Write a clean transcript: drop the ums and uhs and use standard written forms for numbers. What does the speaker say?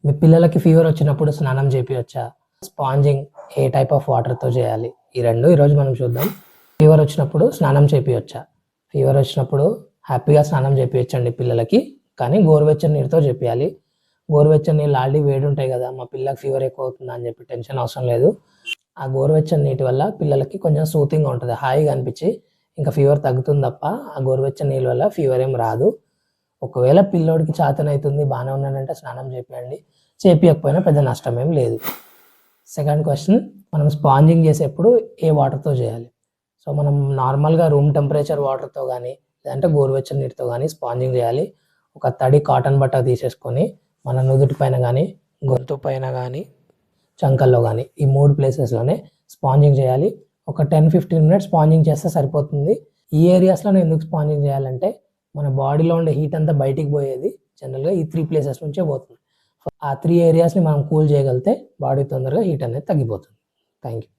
మీ పిల్లలకి ఫీవర్ వచ్చినప్పుడు స్నానం చేపియొచ్చా? స్పాంజింగ్ ఏ టైప్ ఆఫ్ వాటర్‌తో చేయాలి? ఈ 2 ఈరోజు మనం చూద్దాం. ఫీవర్ వచ్చినప్పుడు స్నానం చేపియొచ్చా? ఫీవర్ వచ్చినప్పుడు హ్యాపీగా స్నానం చేపియొచ్చండి పిల్లలకి. కానీ గోరువెచ్చని నీరుతో చేపియాలి. గోరువెచ్చని నీళ్ళు ఆల్రెడీ వేడి ఉంటాయి కదా! మా పిల్లకి ఫీవర్ ఎక్కువ అవుతుందా అని చెప్పి టెన్షన్ అవసరం లేదు. ఆ గోరువెచ్చని నీటి వల్ల పిల్లలకి కొంచెం సూతింగ్‌గా ఉంటది. హాయిగా అనిపించి ఇంకా ఫీవర్ తగ్గుతుంది తప్ప ఆ గోరువెచ్చని నీళ్ళ వల్ల ఫీవర్ ఏం రాదు. ఒకవేళ పిల్లోడికి చేతనైతుంది బానే ఉన్నాడంటే స్నానం చేపియండి. చేపియకపోయినా పెద్ద నష్టమేం లేదు. సెకండ్ క్వెషన్, మనం స్పాంజింగ్ చేసేప్పుడు ఏ వాటర్‌తో చేయాలి? సో, మనం నార్మల్‌గా రూమ్ టెంపరేచర్ వాటర్‌తో గానీ, లేదంటే గోరువెచ్చని నీటితో గానీ స్పాంజింగ్ చేయాలి. ఒక తడి కాటన్ బట్ట తీసేసుకొని మన నుదుటి పైన గానీ, గొంతు పైన గానీ, చంకల్లో గానీ ఈ 3 ప్లేసెస్‌లోనే స్పాంజింగ్ చేయాలి. ఒక 10-15 మినిట్స్ స్పాంజింగ్ చేస్తే సరిపోతుంది. ఈ ఏరియాస్‌లోనే ఎందుకు స్పాంజింగ్ చేయాలంటే, మన బాడీలో ఉండే హీట్ అంతా బయటికి పోయేది జనరల్‌గా ఈ 3 ప్లేసెస్ నుంచే పోతుంది. ఆ 3 ఏరియాస్‌ని మనం కూల్ చేయగలిగితే బాడీ తొందరగా హీట్ అనేది తగ్గిపోతుంది. Thank you.